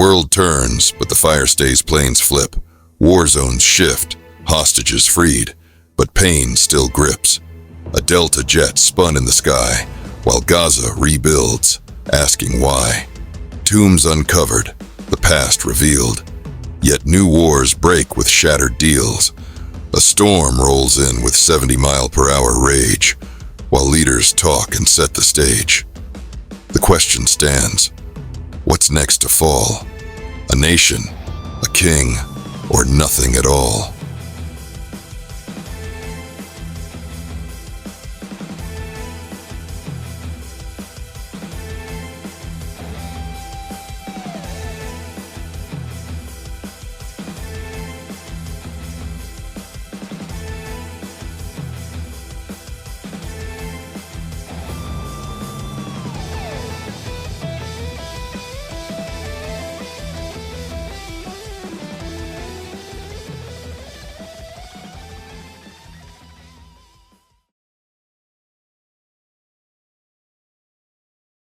world turns, but the fire stays, planes flip. War zones shift, hostages freed, but pain still grips. A Delta jet spun in the sky, while Gaza rebuilds, asking why. Tombs uncovered, the past revealed. Yet new wars break with shattered deals. A storm rolls in with 70-mile-per-hour rage, while leaders talk and set the stage. The question stands, what's next to fall? A nation, a king, or nothing at all?